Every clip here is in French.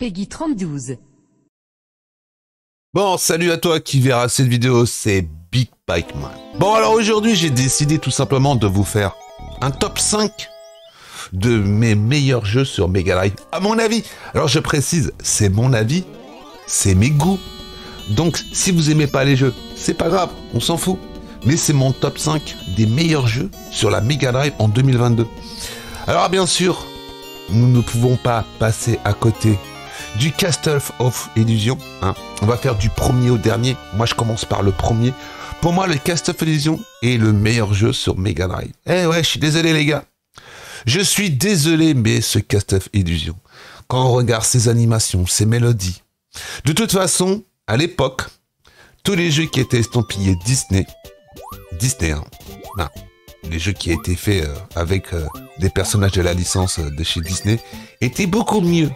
Peggy32. Bon, salut à toi qui verra cette vidéo, c'est Big Bike Man. Bon, alors aujourd'hui, j'ai décidé tout simplement de vous faire un top 5 de mes meilleurs jeux sur Mega Drive, à mon avis. Alors je précise, c'est mon avis, c'est mes goûts. Donc si vous aimez pas les jeux, c'est pas grave, on s'en fout. Mais c'est mon top 5 des meilleurs jeux sur la Mega Drive en 2022. Alors bien sûr, nous ne pouvons pas passer à côté du Castle of Illusion. Hein. On va faire du premier au dernier. Moi je commence par le premier. Pour moi, le Castle of Illusion est le meilleur jeu sur Mega Drive. Eh ouais, je suis désolé les gars. Je suis désolé, mais ce Castle of Illusion, quand on regarde ses animations, ses mélodies, de toute façon, à l'époque, tous les jeux qui étaient estampillés Disney, hein, non, les jeux qui étaient faits avec des personnages de la licence de chez Disney, étaient beaucoup mieux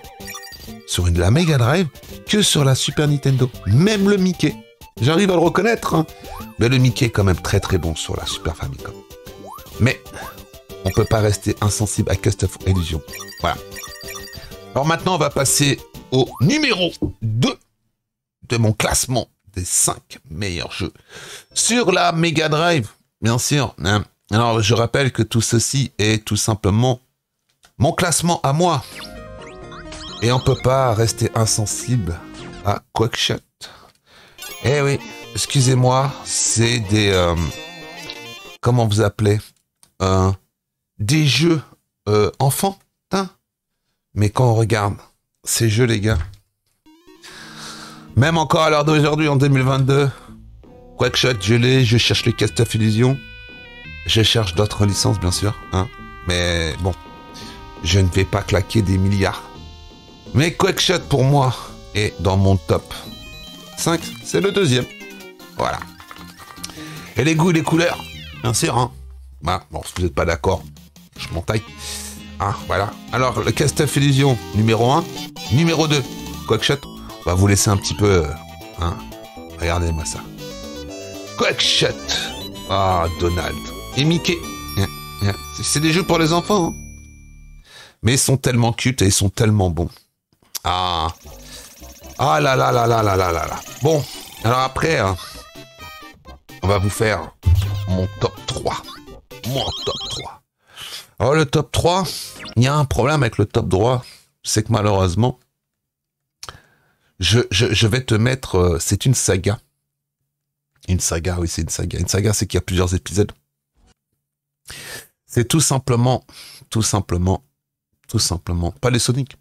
sur la Mega Drive que sur la Super Nintendo. Même le Mickey, j'arrive à le reconnaître, hein, mais le Mickey est quand même très très bon sur la Super Famicom. Mais on peut pas rester insensible à Castle of Illusion. Voilà. Alors maintenant, on va passer au numéro 2 de mon classement des 5 meilleurs jeux sur la Mega Drive, bien sûr. Hein. Alors, je rappelle que tout ceci est tout simplement mon classement à moi. Et on peut pas rester insensible à Quackshot. Eh oui, excusez-moi, c'est des... comment vous appelez des jeux enfants, hein. Mais quand on regarde ces jeux, les gars, même encore à l'heure d'aujourd'hui, en 2022, Quackshot, je cherche le Castle of Illusion, je cherche d'autres licences, bien sûr, hein. Mais bon, je ne vais pas claquer des milliards. Mais Quackshot, pour moi, est dans mon top 5, c'est le deuxième. Voilà. Et les goûts et les couleurs, bien sûr, hein. Bah, bon, si vous n'êtes pas d'accord, je m'en taille. Ah, voilà. Alors, le Castle of Illusion, numéro 1. Numéro 2, Quackshot. On va vous laisser un petit peu... hein. Regardez-moi ça. Quackshot. Ah, Donald. Et Mickey. C'est des jeux pour les enfants. Hein. Mais ils sont tellement cute et ils sont tellement bons. Ah. Ah là là là là là là là là. Bon, alors après, hein, on va vous faire mon top 3. Mon top 3. Alors le top 3, il y a un problème avec le top 3, c'est que malheureusement, je vais te mettre, c'est une saga. Une saga, oui c'est une saga. Une saga, c'est qu'il y a plusieurs épisodes. C'est tout simplement, pas les Sonic.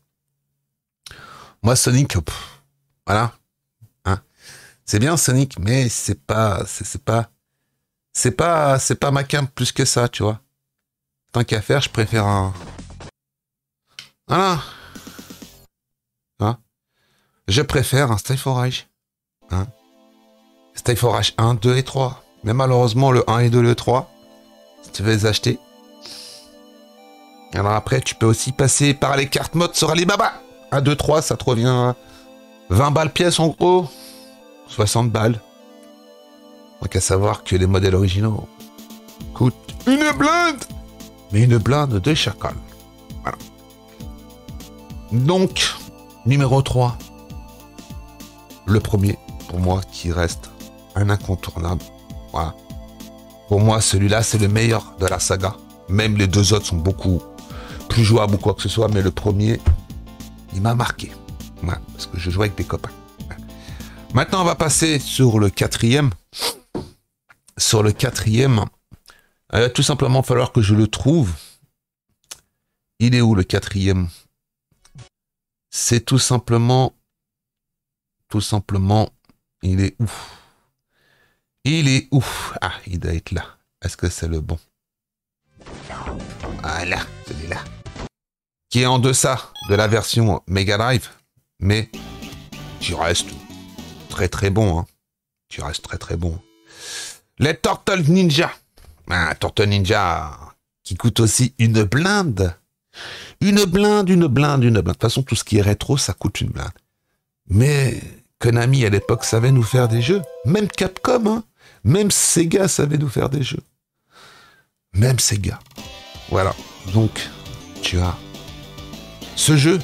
Moi Sonic, voilà. Hein. C'est bien Sonic, mais c'est pas ma cam plus que ça, tu vois. Tant qu'à faire, je préfère un... Voilà. Hein. Je préfère un Style for Rage. Hein. Style for Rage 1, 2 et 3. Mais malheureusement, le 1 et 2, le 3, si tu veux les acheter. Alors après, tu peux aussi passer par les cartes mode sur Alibaba. 1, 2, 3, ça te revient à 20 balles pièce en gros. 60 balles. Donc à savoir que les modèles originaux coûtent une blinde. Mais une blinde de chacal. Voilà. Donc, numéro 3. Le premier, pour moi, qui reste un incontournable. Voilà. Pour moi, celui-là, c'est le meilleur de la saga. Même les deux autres sont beaucoup plus jouables ou quoi que ce soit. Mais le premier, il m'a marqué. Voilà, parce que je jouais avec des copains. Maintenant, on va passer sur le quatrième. Sur le quatrième, il va tout simplement falloir que je le trouve. Il est où le quatrième? C'est tout simplement, il est où? Il est où? Ah, il doit être là. Est-ce que c'est le bon? Voilà, celui-là. Qui est en deçà de la version Mega Drive, mais qui reste très très bon. Hein. Qui reste très très bon. Les Turtle Ninja. Un Turtle Ninja qui coûte aussi une blinde. Une blinde. De toute façon, tout ce qui est rétro, ça coûte une blinde. Mais Konami, à l'époque, savait nous faire des jeux. Même Capcom, hein. Même Sega savait nous faire des jeux. Même Sega. Voilà. Donc, tu as ce jeu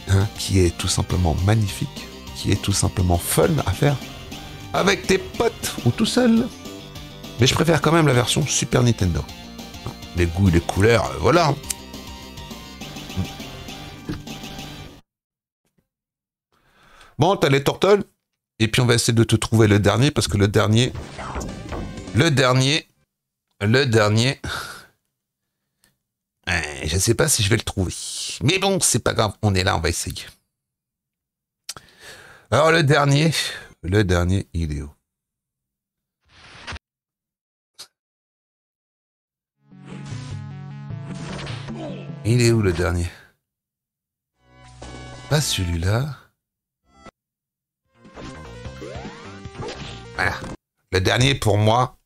hein, qui est tout simplement magnifique, qui est tout simplement fun à faire avec tes potes ou tout seul. Mais je préfère quand même la version Super Nintendo. Les goûts, les couleurs, voilà. Bon, t'as les tortelles. Et puis on va essayer de te trouver le dernier, parce que le dernier... je sais pas si je vais le trouver. Mais bon, c'est pas grave, on est là, on va essayer. Alors le dernier, il est où? Il est où le dernier? Pas celui-là. Voilà. Le dernier pour moi.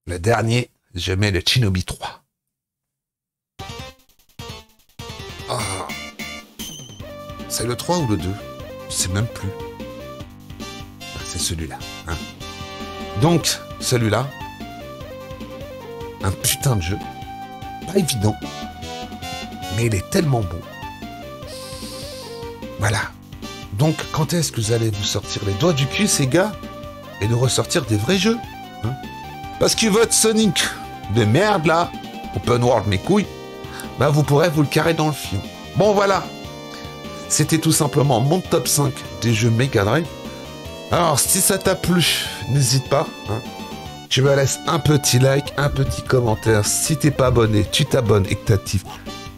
Le dernier, je mets le Shinobi 3. Oh. C'est le 3 ou le 2? Je sais même plus. C'est celui-là. Hein. Donc, celui-là, un putain de jeu. Pas évident. Mais il est tellement beau. Voilà. Donc, quand est-ce que vous allez vous sortir les doigts du cul, ces gars, et nous ressortir des vrais jeux, hein? Parce que votre Sonic de merde, là, open world mes couilles, bah vous pourrez vous le carrer dans le fion. Bon, voilà. C'était tout simplement mon top 5 des jeux Mega Drive. Alors, si ça t'a plu, n'hésite pas, hein. Tu me laisses un petit like, un petit commentaire. Si t'es pas abonné, tu t'abonnes et que t'actives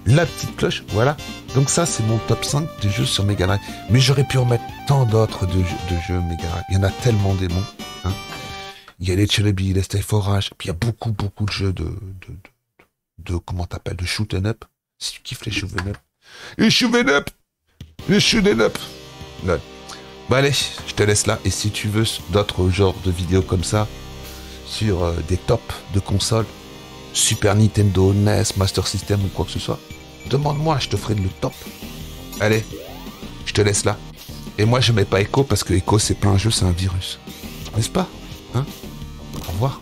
la petite cloche, voilà. Donc ça, c'est mon top 5 des jeux sur Mega Drive. Mais j'aurais pu en mettre tant d'autres de jeux Mega Drive. Il y en a tellement des bons. Hein. Il y a les Shinobi, les Stay Forage. Puis il y a beaucoup de jeux de comment t'appelles, de shoot 'em up. Si tu kiffes les shoot 'em up. Les shoot 'em up. Les shoot 'em up. Ouais. Bon allez, je te laisse là. Et si tu veux d'autres genres de vidéos comme ça, sur des tops de consoles, Super Nintendo, NES, Master System ou quoi que ce soit, demande-moi, je te ferai le top. Allez, je te laisse là. Et moi, je mets pas Echo parce que Echo, c'est pas un jeu, c'est un virus. N'est-ce pas? Hein? Au revoir.